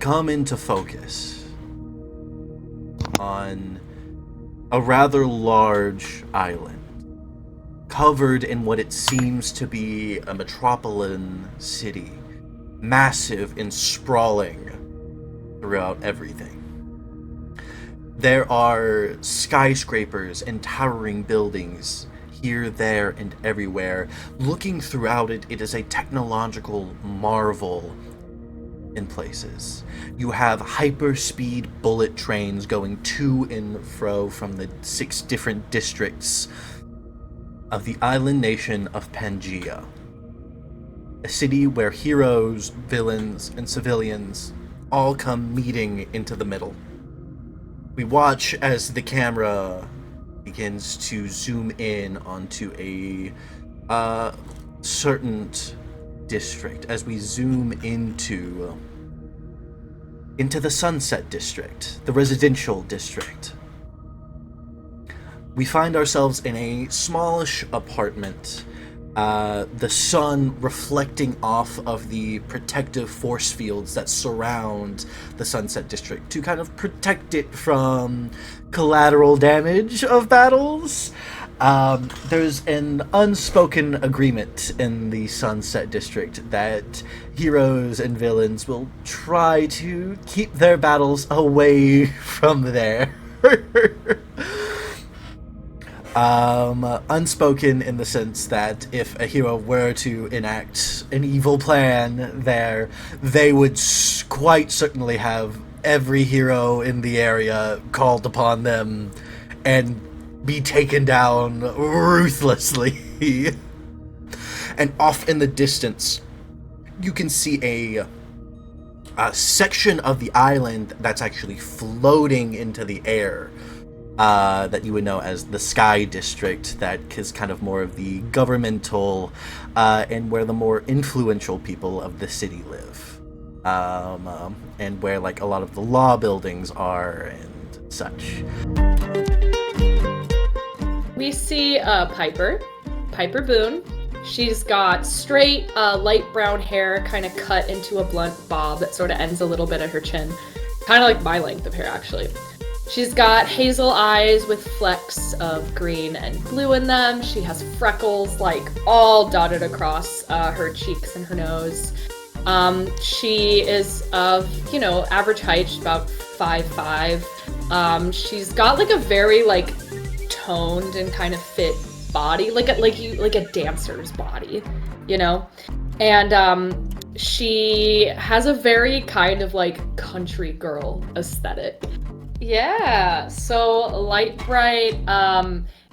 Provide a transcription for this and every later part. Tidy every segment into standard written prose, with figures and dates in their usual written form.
come into focus on a rather large island, covered in what it seems to be a metropolitan city, massive and sprawling throughout everything. There are skyscrapers and towering buildings here, there, and everywhere. Looking throughout it, it is a technological marvel in places. You have hyper-speed bullet trains going to and fro from the 6 different districts of the island nation of Pangea. A city where heroes, villains, and civilians all come meeting into the middle. We watch as the camera begins to zoom in onto a certain district as we zoom into the Sunset District, the residential district. We find ourselves in a smallish apartment, the sun reflecting off of the protective force fields that surround the Sunset District to kind of protect it from collateral damage of battles. There's an unspoken agreement in the Sunset District that heroes and villains will try to keep their battles away from there. Unspoken in the sense that if a hero were to enact an evil plan there, they would quite certainly have every hero in the area called upon them and be taken down ruthlessly. And off in the distance, you can see a section of the island that's actually floating into the air. That you would know as the Sky District, that is kind of more of the governmental and where the more influential people of the city live. And where like a lot of the law buildings are and such. We see Piper Boone. She's got straight light brown hair kind of cut into a blunt bob that sort of ends a little bit at her chin. Kind of like my length of hair, actually. She's got hazel eyes with flecks of green and blue in them. She has freckles like all dotted across her cheeks and her nose. She is of, average height, she's about 5'5". She's got like a very like toned and kind of fit body, like a dancer's body, And she has a very kind of like country girl aesthetic. Yeah, so Lightbright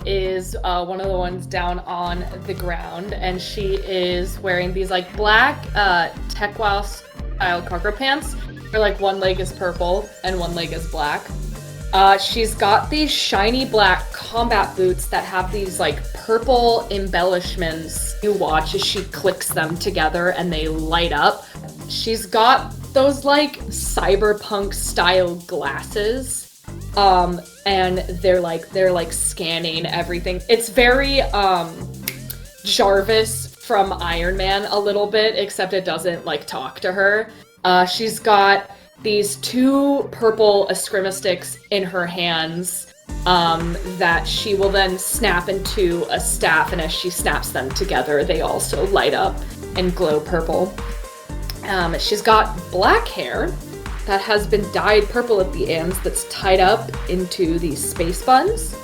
is one of the ones down on the ground, and she is wearing these like black Sequo style cargo pants, where like one leg is purple and one leg is black. She's got these shiny black combat boots that have these like purple embellishments. You watch as she clicks them together and they light up. She's got those like cyberpunk style glasses, and they're like scanning everything. It's very Jarvis from Iron Man a little bit, except it doesn't like talk to her. She's got these 2 purple eskrima sticks in her hands that she will then snap into a staff, and as she snaps them together they also light up and glow purple. She's got black hair that has been dyed purple at the ends that's tied up into these space buns.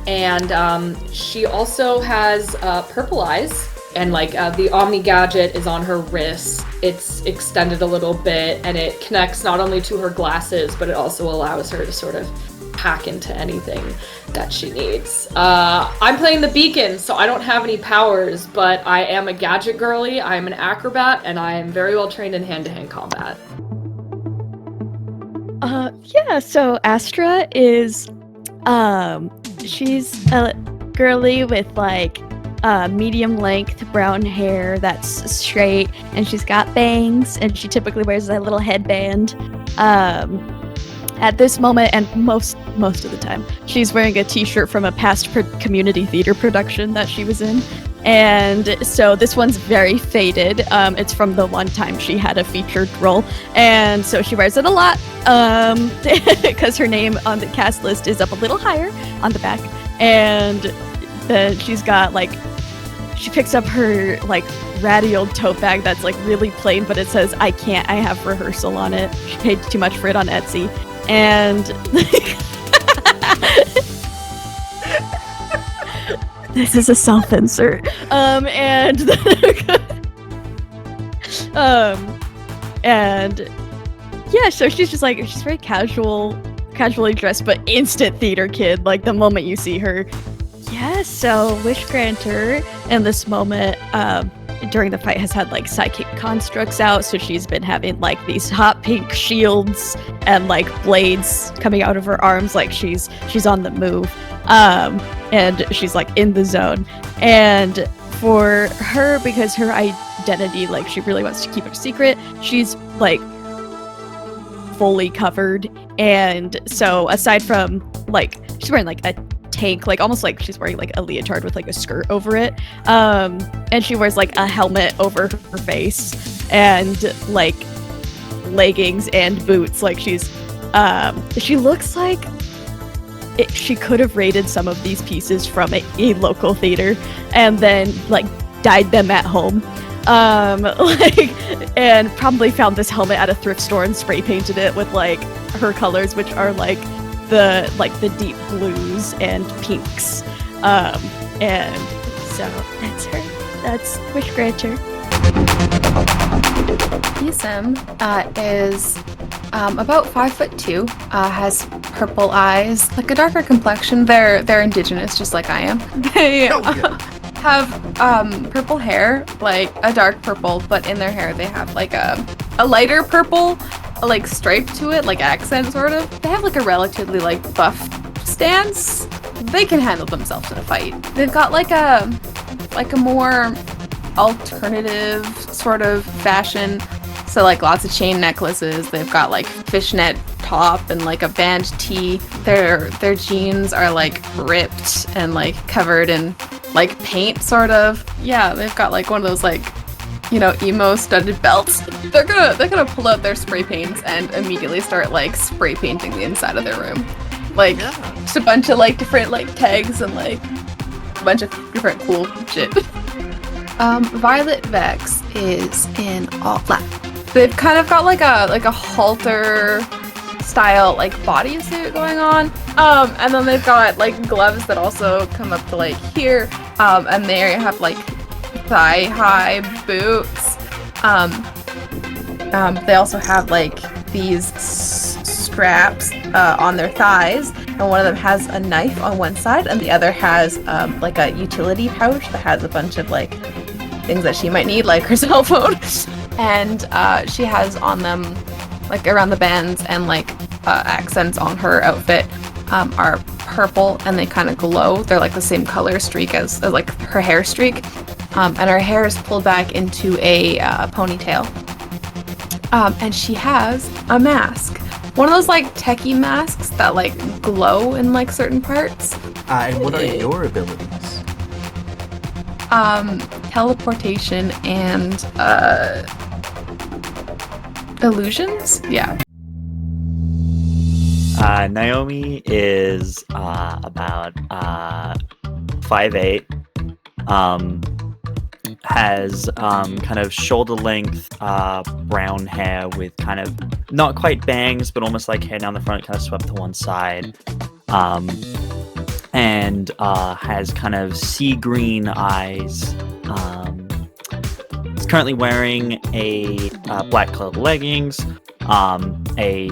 And she also has purple eyes, and like the Omni gadget is on her wrist. It's extended a little bit, and it connects not only to her glasses, but it also allows her to sort of hack into anything that she needs. I'm playing the Beacon, so I don't have any powers, but I am a gadget girly, I am an acrobat, and I am very well trained in hand-to-hand combat. So Astra is, she's a girly with like medium length brown hair that's straight, and she's got bangs, and she typically wears a little headband. At this moment, and most of the time, she's wearing a t-shirt from a past community theater production that she was in, And so this one's very faded. It's from the one time she had a featured role, and so she wears it a lot because her name on the cast list is up a little higher on the back. And then she's got like, she picks up her like ratty old tote bag that's like really plain, but it says I can't, I have rehearsal on it. She paid too much for it on Etsy. And this is a self-insert. And yeah, so she's just like, she's very casually dressed, but instant theater kid. Like the moment you see her. Yeah, so Wish Granter in this moment during the fight has had like psychic constructs out, so she's been having like these hot pink shields and like blades coming out of her arms, like she's on the move. And she's like in the zone. And for her, because her identity, like she really wants to keep it a secret, she's like fully covered. And so aside from like, she's wearing like a tank, like almost like she's wearing like a leotard with like a skirt over it, and she wears like a helmet over her face and like leggings and boots. Like she looks like she could have raided some of these pieces from a local theater and then like dyed them at home, like, and probably found this helmet at a thrift store and spray painted it with like her colors, which are like the deep blues and pinks, and so that's her. That's Wish Granter. Isam is about 5'2", has purple eyes, like a darker complexion. They're indigenous, just like I am. They have purple hair, like a dark purple, but in their hair they have like a lighter purple, like stripe to it, like accent sort of. They have like a relatively like buff stance. They can handle themselves in a fight. They've got like a more alternative sort of fashion. So like lots of chain necklaces. They've got like fishnet top and like a band tee. Their jeans are like ripped and like covered in like paint sort of. Yeah, they've got like one of those like, you know, emo studded belts. They're gonna pull out their spray paints and immediately start like spray painting the inside of their room. Like just a bunch of like different like tags and like a bunch of different cool shit. Violet Vex is in all black. They've kind of got like a halter style like bodysuit going on. And then they've got like gloves that also come up to like here. And they have like thigh-high boots. They also have like these straps on their thighs, and one of them has a knife on one side, and the other has like a utility pouch that has a bunch of like things that she might need, like her cell phone. And she has on them, like around the bands and like accents on her outfit are purple, and they kind of glow. They're like the same color streak as like her hair streak. And her hair is pulled back into a ponytail. And she has a mask. One of those like techie masks that like glow in like certain parts. And what are your abilities? Teleportation and illusions? Yeah. Naomi is about 5'8", has kind of shoulder length brown hair with kind of not quite bangs, but almost like hair down the front, kind of swept to one side, and has kind of sea green eyes. Is currently wearing a black colored leggings, a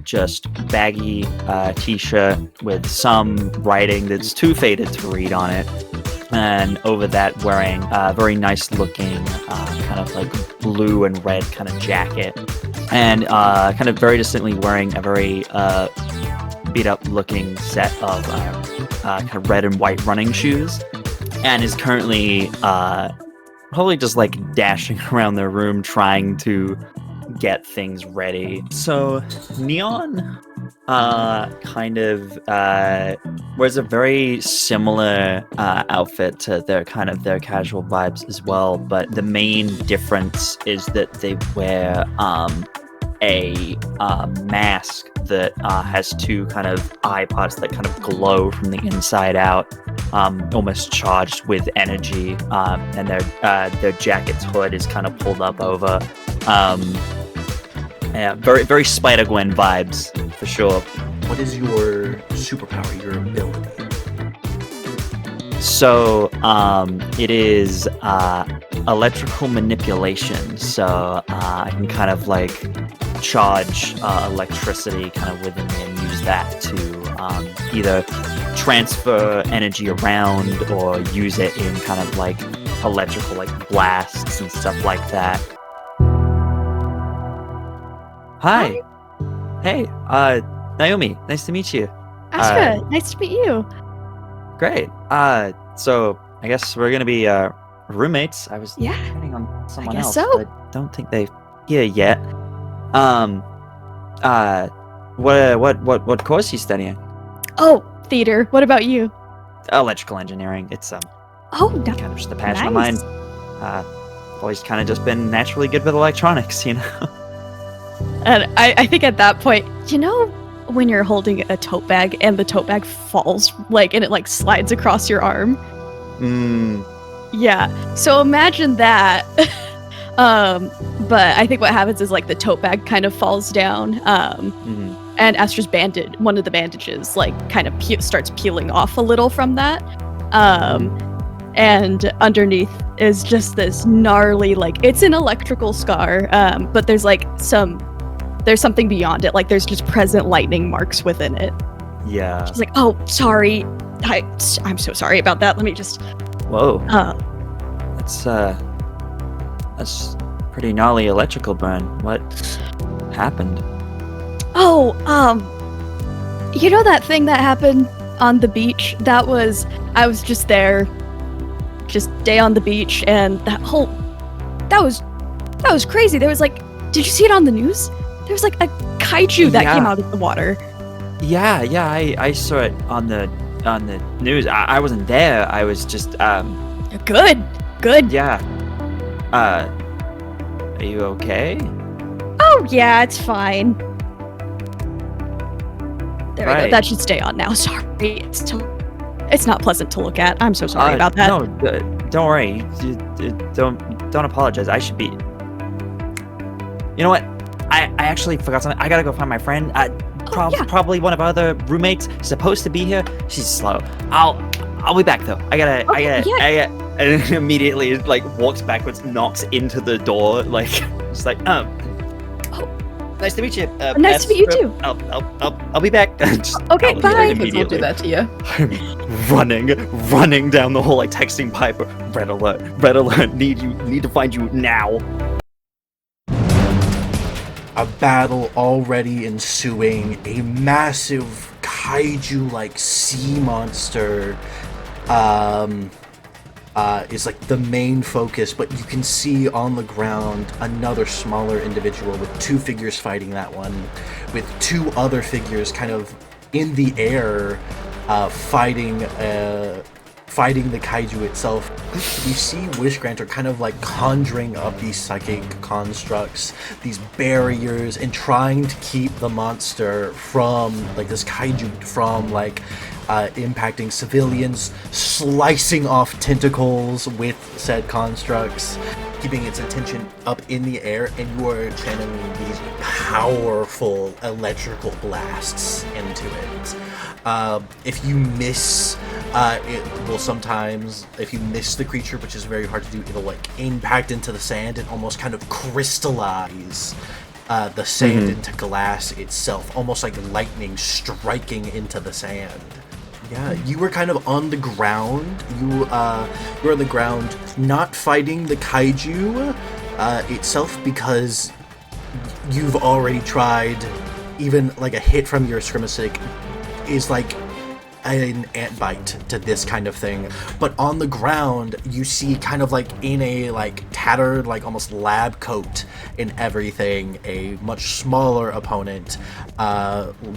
just baggy t-shirt with some writing that's too faded to read on it, and over that wearing a very nice looking kind of like blue and red kind of jacket, and kind of very distinctly wearing a very beat up looking set of kind of red and white running shoes, and is currently probably just like dashing around their room trying to get things ready. So Neon kind of wears a very similar outfit to their casual vibes as well, but the main difference is that they wear a mask that has two kind of eye pods that kind of glow from the inside out, almost charged with energy, and their jacket's hood is kind of pulled up over. Yeah, very, very Spider-Gwen vibes, for sure. What is your superpower, your ability? So, it is electrical manipulation. So, I can kind of like charge electricity kind of within me and use that to either transfer energy around or use it in kind of like electrical like blasts and stuff like that. Hi. Hey, Naomi, nice to meet you. Asuka, nice to meet you. Great. So I guess we're gonna be roommates. I was Yeah, planning on someone guess else, so. but I don't think they're here yet. What course are you studying? Oh, theater. What about you? Electrical engineering. It's Oh, no. kind of just a passion of mine. Always kind of just been naturally good with electronics, you know. And I think at that point, you know, when you're holding a tote bag and the tote bag falls, like, and it like slides across your arm. Yeah. So imagine that. But I think what happens is like the tote bag kind of falls down. And Astra's one of the bandages, like kind of starts peeling off a little from that. And underneath is just this gnarly, like, it's an electrical scar, but there's like there's something beyond it. Like there's just present lightning marks within it. Yeah. She's like, oh, sorry. I'm so sorry about that. Let me just. Whoa. That's pretty gnarly electrical burn. What happened? Oh, you know that thing that happened on the beach? I was just there, just day on the beach, and that was crazy. There was like, did you see it on the news? There was like a kaiju that came out of the water. Yeah, I saw it on the news. I wasn't there. I was just Good. Yeah. Are you okay? Oh yeah, it's fine. There we go. Right. That should stay on now. Sorry, it's not pleasant to look at. I'm so sorry about that. No, don't worry. Don't apologize. I should be. You know what? I actually forgot something. I gotta go find my friend. Probably one of our other roommates supposed to be here. She's slow. I'll be back though. I gotta. And then immediately like walks backwards, knocks into the door, like just like nice to meet you. Nice to meet you too. I'll be back. Okay, bye. Kids will do that to you. I'm running down the whole like texting pipe. Red alert. Need to find you now. A battle already ensuing. A massive kaiju-like sea monster is like the main focus, but you can see on the ground another smaller individual with two figures fighting that one, with two other figures kind of in the air fighting the kaiju itself. You see Wishgranter kind of like conjuring up these psychic constructs, these barriers, and trying to keep the monster from, like this kaiju, from like impacting civilians, slicing off tentacles with said constructs, keeping its attention up in the air, and you are channeling these powerful electrical blasts into it. If you miss, it will sometimes, if you miss the creature, which is very hard to do, it'll like impact into the sand and almost kind of crystallize the sand into glass itself, almost like lightning striking into the sand. Yeah, you were kind of on the ground. You were on the ground, not fighting the kaiju itself, because you've already tried. Even like a hit from your scrimmacic is like an ant bite to this kind of thing. But on the ground, you see kind of like in a like tattered, like almost lab coat and everything, a much smaller opponent,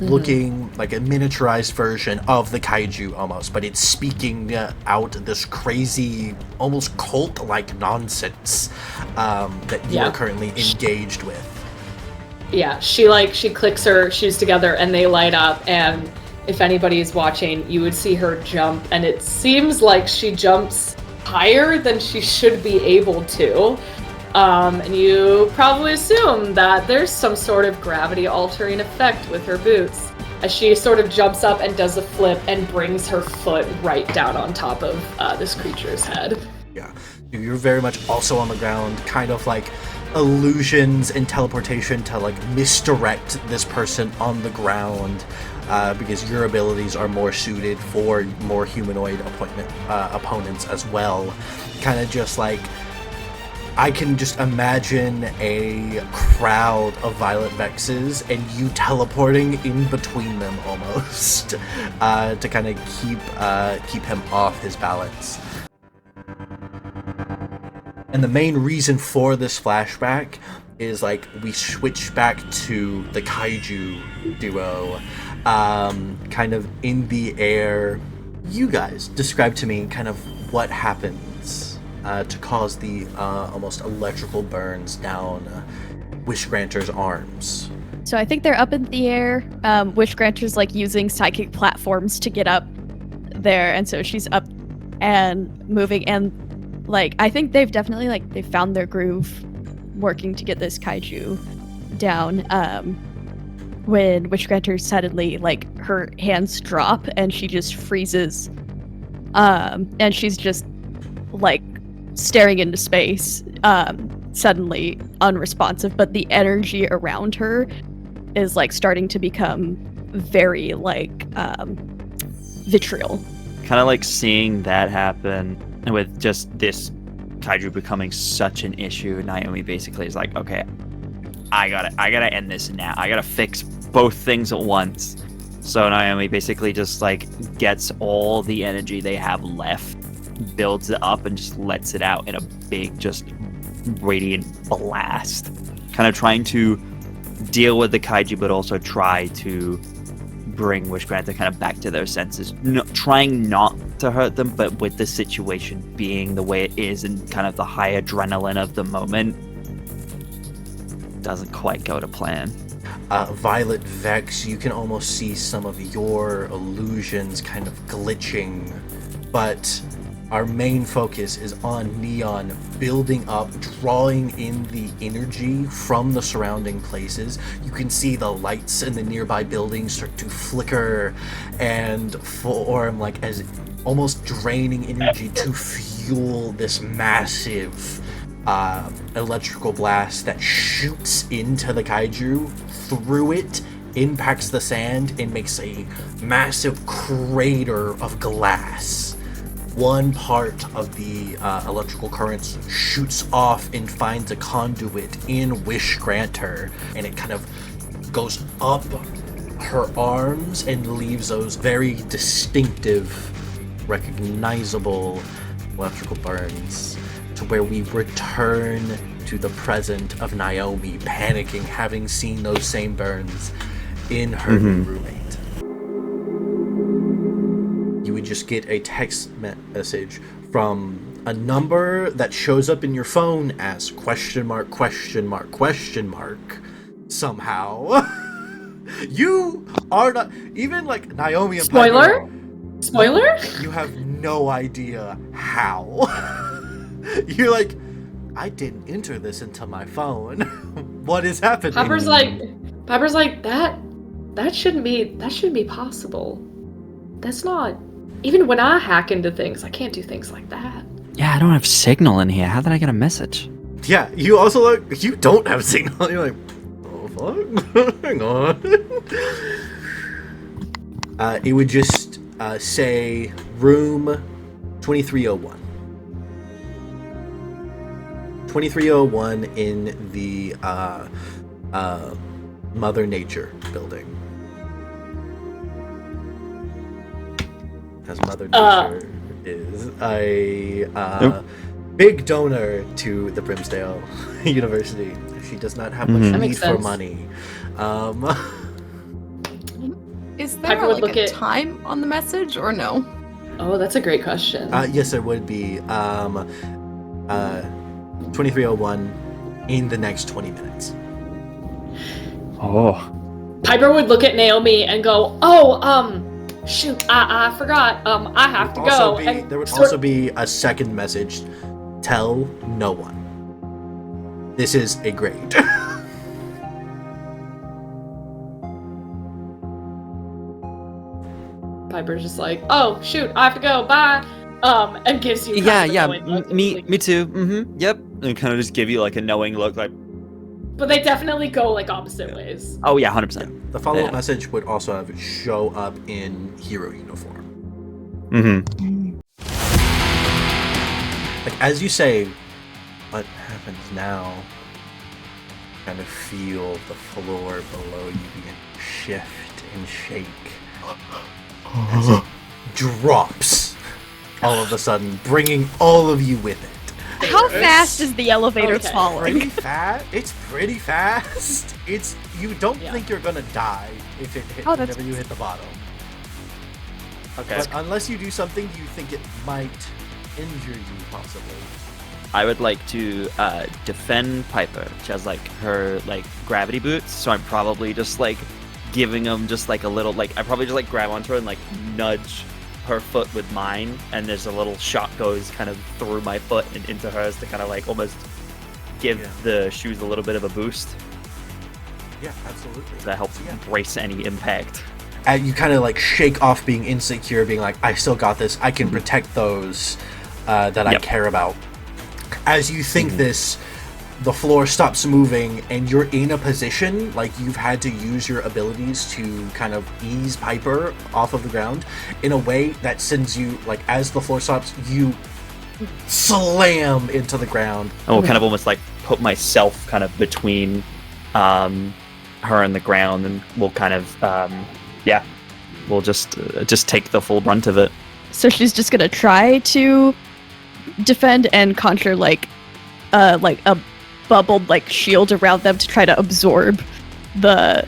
looking like a miniaturized version of the kaiju almost, but it's speaking out this crazy, almost cult-like nonsense that you are currently engaged with. Yeah, she clicks her shoes together and they light up, and if anybody's watching, you would see her jump, and it seems like she jumps higher than she should be able to. And you probably assume that there's some sort of gravity-altering effect with her boots, as she sort of jumps up and does a flip and brings her foot right down on top of this creature's head. Yeah, you're very much also on the ground, kind of like illusions and teleportation to like misdirect this person on the ground, because your abilities are more suited for more humanoid opponents as well. Kind of just like, I can just imagine a crowd of Violet Vexes and you teleporting in between them almost, to kind of keep him off his balance. And the main reason for this flashback is like we switch back to the kaiju duo, kind of in the air. You guys describe to me kind of what happens to cause the almost electrical burns down Wish Granter's arms. So I think they're up in the air. Wish Granter's like using psychic platforms to get up there, and so she's up and moving, and like I think they've definitely like they found their groove working to get this kaiju down. When Wish Granter suddenly like her hands drop and she just freezes, and she's just like staring into space, suddenly unresponsive, but the energy around her is like starting to become very like vitriol. Kind of like seeing that happen, and with just this kaiju becoming such an issue, Naomi basically is like, okay, I gotta end this now. I gotta fix both things at once. So Naomi basically just like gets all the energy they have left, builds it up, and just lets it out in a big, just radiant blast. Kind of trying to deal with the kaiju, but also try to bring Wish Granter kind of back to their senses. Trying not to hurt them, but with the situation being the way it is and kind of the high adrenaline of the moment, doesn't quite go to plan. Violet Vex, you can almost see some of your illusions kind of glitching, but our main focus is on Neon building up, drawing in the energy from the surrounding places. You can see the lights in the nearby buildings start to flicker and form like as almost draining energy to fuel this massive electrical blast that shoots into the kaiju. Through it, impacts the sand, and makes a massive crater of glass. One part of the electrical currents shoots off and finds a conduit in Wish Granter, and it kind of goes up her arms and leaves those very distinctive, recognizable electrical burns, to where we return to the present of Naomi panicking, having seen those same burns in her new roommate. You would just get a text message from a number that shows up in your phone as question mark somehow. You are not even like Naomi and Spoiler? Piper, Spoiler? you have no idea how. You're like, I didn't enter this into my phone. What is happening? Piper's like, that shouldn't be possible. That's not, even when I hack into things, I can't do things like that. Yeah, I don't have signal in here. How did I get a message? Yeah, you also like, you don't have signal. You're like, oh fuck, hang on. It would just say room 2301. 2301 in the Mother Nature building. as Mother Nature is a big donor to the Brimsdale University. She does not have much That need makes for sense. money. Is there Piper would like look a at- time on the message or no? Oh, that's a great question. Yes, there would be 2301 in the next 20 minutes. Oh. Piper would look at Naomi and go, "Oh, shoot, I forgot. I have to go." And There would sort- also be a second message. Tell no one. This is a grade. Piper's just like, "Oh, shoot, I have to go. Bye." And gives you. Yeah, kind of a yeah. knowing look. Me too. Yep. And kind of just give you like a knowing look, like, But they definitely go like opposite ways. oh yeah, 100%. The follow-up Yeah. message would also have show up in hero uniform. Mm-hmm. Like, as you say, what happens now? Kind of feel the floor below you begin to shift and shake as it drops all of a sudden, bringing all of you with it. How fast is the elevator Okay. falling? Pretty fast. It's pretty fast. It's you don't Yeah. think you're gonna die if it hit, Oh, that's- whenever you hit the bottom. Okay. But unless you do something you think it might injure you, possibly. I would like to defend Piper. She has like her like gravity boots, so I'm probably just like giving them just like a little like I probably just like grab onto her and like nudge her foot with mine, and there's a little shot goes kind of through my foot and into hers to kind of like almost give Yeah. the shoes a little bit of a boost Yeah, absolutely. that helps So, yeah. brace any impact. And you kind of like shake off being insecure, being like, I still got this. I can protect those that I Yep. care about. As you think this, the floor stops moving, and you're in a position like you've had to use your abilities to kind of ease Piper off of the ground in a way that sends you, like, as the floor stops, you slam into the ground. I will kind of almost like put myself kind of between her and the ground, and we'll kind of we'll just take the full brunt of it. So she's just gonna try to defend and conjure like a bubbled like shield around them to try to absorb the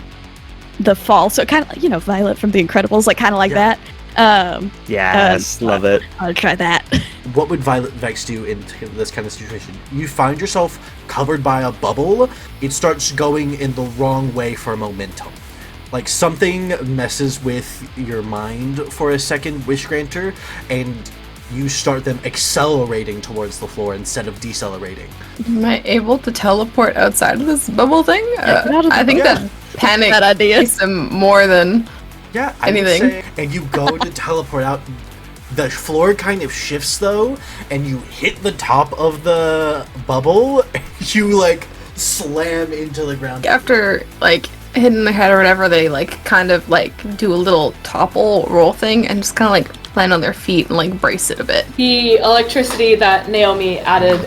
fall. So kind of, you know, Violet from The Incredibles, like kind of like Yeah. that. Yes, love it. I'll try that. What would Violet Vex do in this kind of situation? You find yourself covered by a bubble. It starts going in the wrong way for momentum. Like something messes with your mind for a second, Wish Granter, and you start them accelerating towards the floor instead of decelerating. Am I able to teleport outside of this bubble thing? get out of the I think bubble. that panic That idea. makes them more than Yeah, I would Anything. say. And you go to teleport out. The floor kind of shifts though, and you hit the top of the bubble. You like slam into the ground. after like hitting the head or whatever, they like kind of like do a little topple roll thing and just kind of like land on their feet and like brace it a bit. The electricity that Naomi added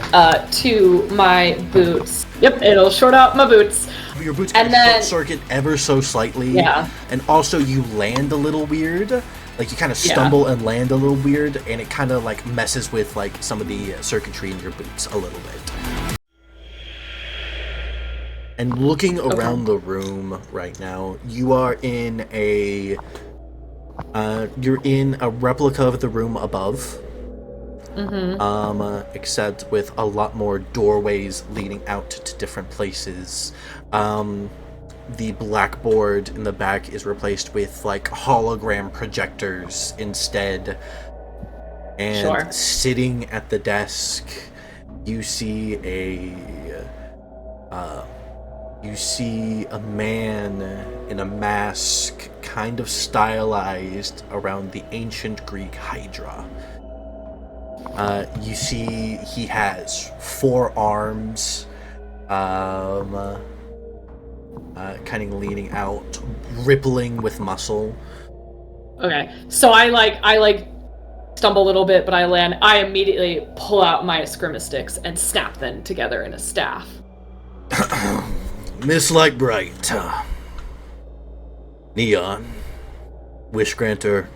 to my boots. Yep, it'll short out my boots. Your boots And kind of then- short circuit ever so slightly. Yeah. And also you land a little weird. Like you kind of Yeah. stumble and land a little weird, and it kind of like messes with like some of the circuitry in your boots a little bit. And looking around the room right now, you are in a you're in a replica of the room above. Except with a lot more doorways leading out to different places. The blackboard in the back is replaced with like hologram projectors instead. And Sure. sitting at the desk, you see a man in a mask, kind of stylized around the ancient Greek Hydra. You see he has 4 arms, kind of leaning out, rippling with muscle. Okay, so I stumble a little bit, but I immediately pull out my eskrima sticks and snap them together in a staff. Miss Lightbright, Neon, Wish Granter,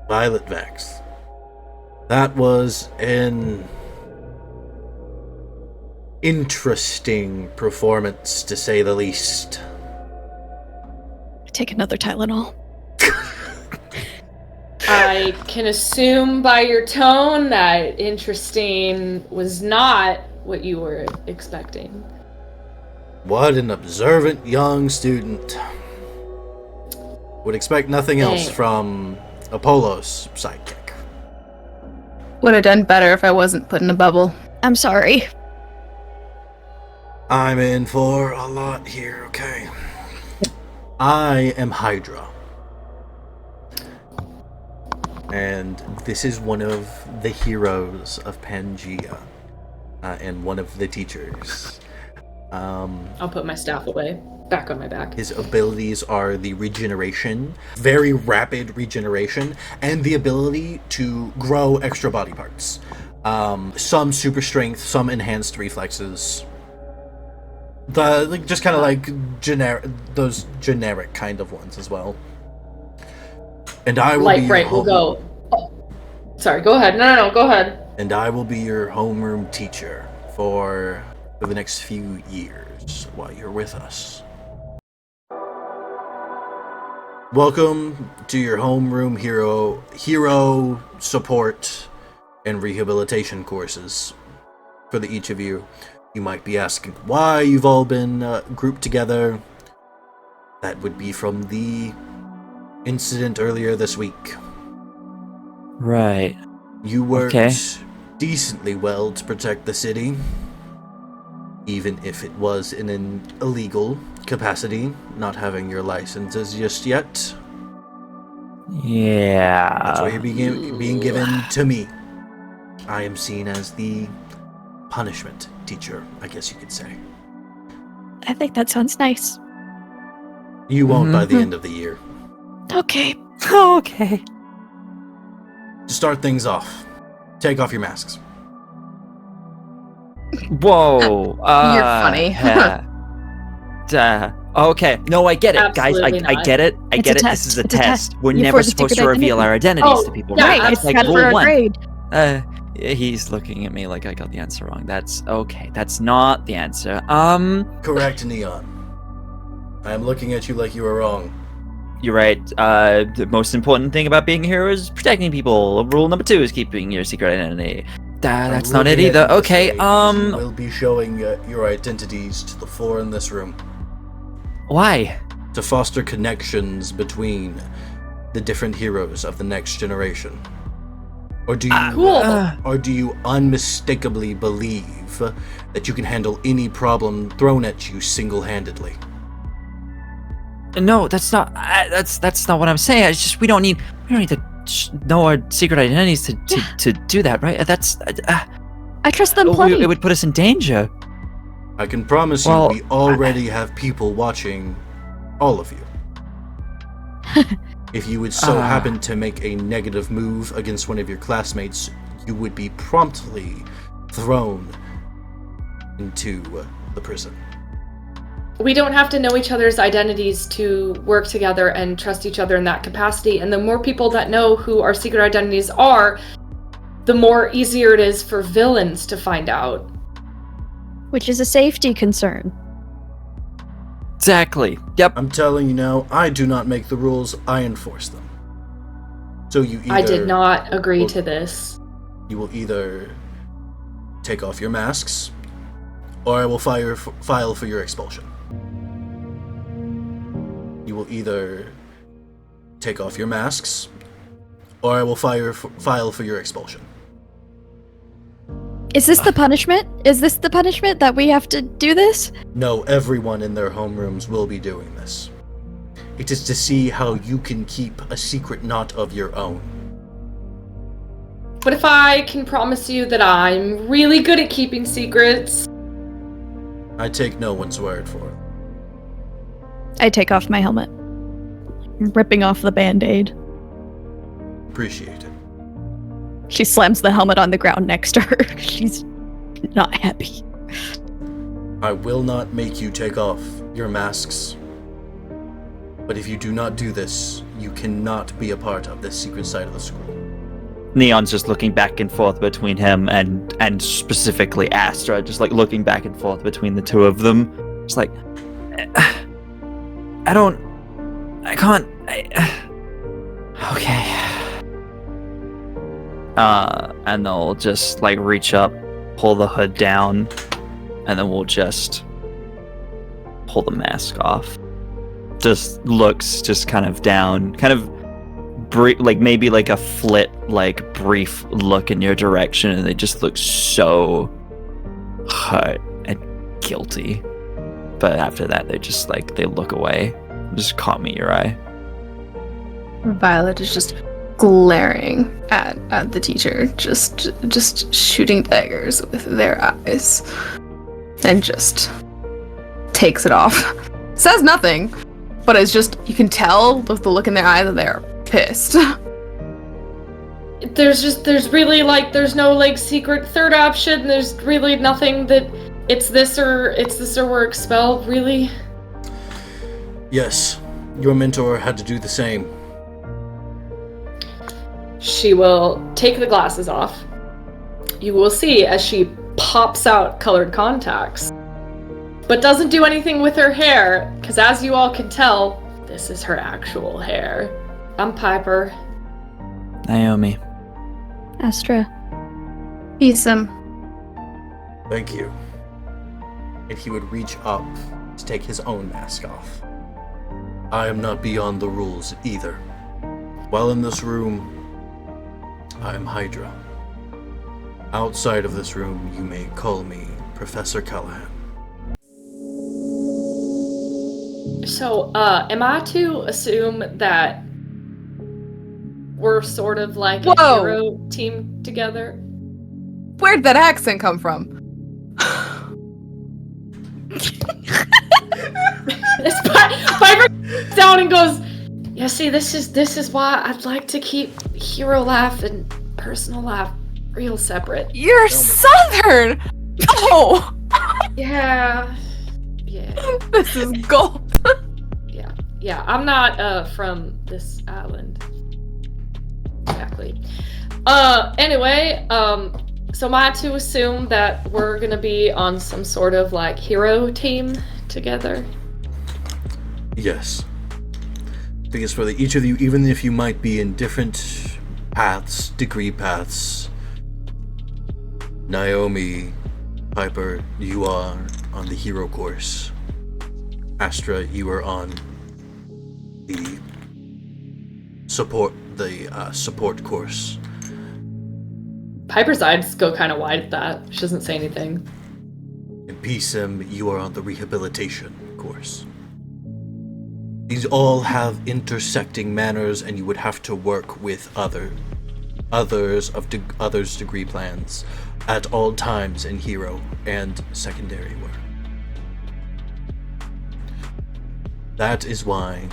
Violet Vex. That was an interesting performance, to say the least. Take another Tylenol. I can assume by your tone that interesting was not what you were expecting. What an observant young student. Would expect nothing else from Apollo's sidekick. Would have done better if I wasn't put in a bubble. I'm sorry. I'm in for a lot here, okay? I am Hydra. And this is one of the heroes of Pangea. And one of the teachers. I'll put my staff away. Back on my back. His abilities are the regeneration, very rapid regeneration, and the ability to grow extra body parts. Some super strength, some enhanced reflexes. Just kind of like those generic kind of ones as well. And I will Lightbright will go. Oh, sorry, go ahead. No, go ahead. And I will be your homeroom teacher for the next few years while you're with us. Welcome to your homeroom hero support and rehabilitation courses. For each of you, you might be asking why you've all been grouped together. That would be from the incident earlier this week. Right. You worked decently well to protect the city, even if it was in an illegal capacity, not having your licenses just yet. Yeah. That's why you're being given to me. I am seen as the punishment teacher, I guess you could say. I think that sounds nice. You won't by the end of the year. Okay. Okay. To start things off, take off your masks. Whoa. You're funny. Okay. No, I get it, guys. Absolutely I not. get it. I It's get a it. test. This is a It's a test. test. We're You're never for the supposed to secret reveal identity. our identities Oh, to people. yeah, Right? It's It's like bad for rule our one. grade. He's looking at me like I got the answer wrong. That's okay. That's not the answer. Correct, Neon. I am looking at you like you were wrong. You're right. The most important thing about being a hero is protecting people. Rule number 2 is keeping your secret identity. That's not it either. Okay. We'll be showing your identities to the floor in this room Why? to foster connections between the different heroes of the next generation. Or do you Cool. or do you unmistakably believe that you can handle any problem thrown at you single-handedly? No, that's not. That's not what I'm saying. It's just we don't need to know our secret identities to do that, right? That's. I trust them plenty. It would put us in danger. I can promise you we already have people watching all of you. If you would so happen to make a negative move against one of your classmates, you would be promptly thrown into the prison. We don't have to know each other's identities to work together and trust each other in that capacity. And the more people that know who our secret identities are, the more easier it is for villains to find out. Which is a safety concern. Exactly. Yep. I'm telling you now, I do not make the rules, I enforce them. So you either... I did not agree to this. You will either take off your masks, or I will file for your expulsion. You will either take off your masks, or I will file for your expulsion. Is this the punishment? Is this the punishment that we have to do this? No, everyone in their homerooms will be doing this. It is to see how you can keep a secret not of your own. But if I can promise you that I'm really good at keeping secrets... I take no one's word for it. I take off my helmet. Ripping off the band-aid. Appreciate it. She slams the helmet on the ground next to her. She's not happy. I will not make you take off your masks. But if you do not do this, you cannot be a part of this secret side of the school. Neon's just looking back and forth between him and specifically Astra, just like looking back and forth between the two of them. It's like, okay. And they'll just like reach up, pull the hood down, and then we'll just pull the mask off. Just looks just kind of down, kind of like maybe like a flit, like brief look in your direction, and they just look so hurt and guilty. But after that, they just like they look away. Just caught me your eye. Violet is just glaring at the teacher, just shooting daggers with their eyes, and just takes it off. Says nothing, but it's just, you can tell with the look in their eye that they're pissed. There's really like, there's no like secret third option. There's really nothing that it's this or we're expelled, really. Yes, your mentor had to do the same. She will take the glasses off. You will see as she pops out colored contacts, but doesn't do anything with her hair, because as you all can tell, this is her actual hair. I'm Piper. Naomi. Astra. Isam. Thank you. And he would reach up to take his own mask off. I am not beyond the rules either. While in this room, I am Hydra. Outside of this room, you may call me Professor Callahan. So, am I to assume that we're sort of like a Whoa! hero team together? Where'd that accent come from? Piper down and goes, yeah, see, this is why I'd like to keep hero life and personal life real separate. You're Southern! Oh! Yeah. This is gold. Yeah, I'm not from this island. Exactly. Anyway, so am I to assume that we're gonna be on some sort of like hero team together? Yes. Because for each of you, even if you might be in different paths, degree paths, Naomi, Piper, you are on the hero course. Astra, you are on the support course. Piper's eyes go kind of wide at that. She doesn't say anything. And PSIM, you are on the rehabilitation course. These all have intersecting manners, and you would have to work with others degree plans at all times in hero and secondary work. That is why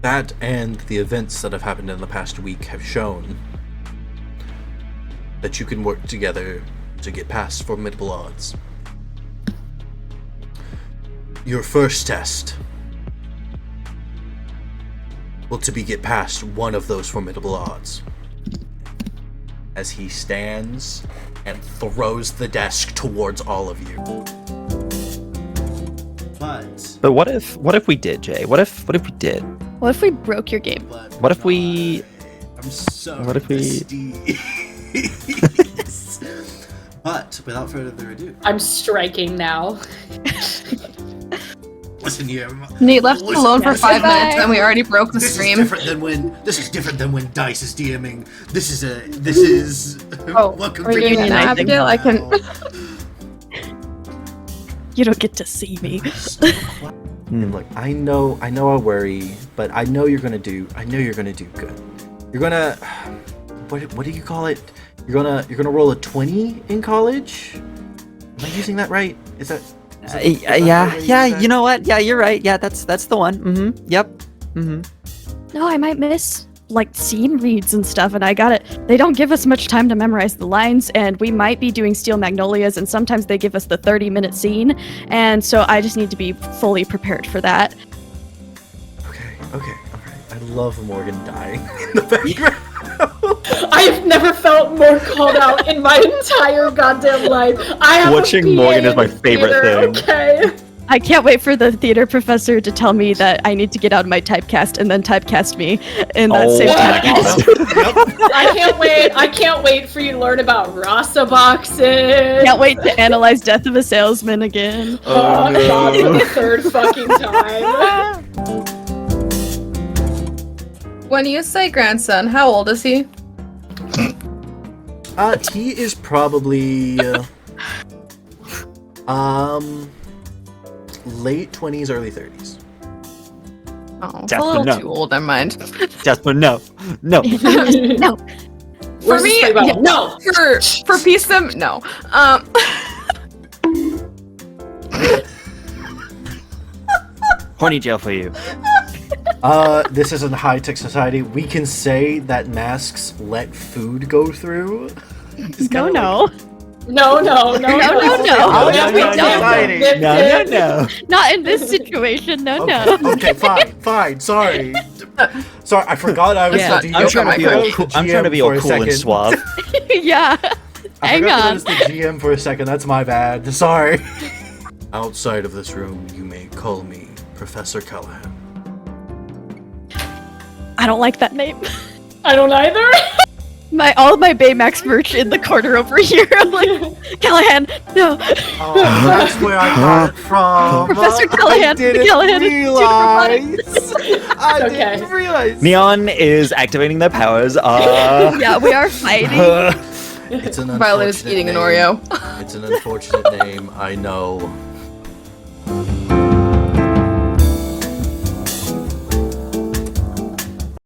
that and the events that have happened in the past week have shown that you can work together to get past formidable odds. Your first test will to be get past one of those formidable odds. As he stands and throws the desk towards all of you. But what if we did, Jay? What if we did? What if we broke your game? What if we? I'm so What if we- thirsty. But without further ado, I'm striking now. listen here. Nate left us alone for 5 Goodbye. minutes and we already broke the This is stream. different than when Dice is DMing. This is Oh, welcome are to you unionizing. Abigail? I can. You don't get to see me. And look, I know I worry, but I know you're gonna do good. You're gonna, what do you call it? You're gonna roll a 20 in college? Am I using that right? Is that Yeah. You know what? Yeah, you're right. Yeah, that's the one. Mm-hmm. Yep. Mm-hmm. No, I might miss like scene reads and stuff, and I got it. They don't give us much time to memorize the lines, and we might be doing Steel Magnolias, and sometimes they give us the 30-minute scene, and so I just need to be fully prepared for that. Okay. Okay, alright. I love Morgan dying in the background. I've never felt more called out in my entire goddamn life. I have Watching Morgan is my favorite thing. Okay. I can't wait for the theater professor to tell me that I need to get out of my typecast and then typecast me in that same typecast. I can't wait for you to learn about Rasa boxes. Can't wait to analyze Death of a Salesman again. God, for the third fucking time. When you say grandson, how old is he? He is probably late 20s, early 30s. Oh, it's a Jasper, little no. too old. Never mind. Jasper, no. No. Where's me, the spray bottle? yeah. No. For peacedom, no. Horny jail for you. This isn't high-tech society. We can say that masks let food go through. No. No. No. No. Not in this situation. No. Okay, fine. Sorry, I forgot I was Yeah, the I'm trying to be all for a cool and second. suave. Yeah. I Hang forgot that I on. was the GM for a second. That's my bad. Sorry. Outside of this room, you may call me Professor Callahan. I don't like that name. I don't either. All of my Baymax merch in the corner over here. I'm like, Callahan, no. Oh, that's where I got it from. Professor Callahan. I didn't Callahan is realize. I Okay. didn't realize. Neon is activating their powers. Yeah, we are fighting. It's an Violet is unfortunate eating an name. Oreo. It's an unfortunate name, I know.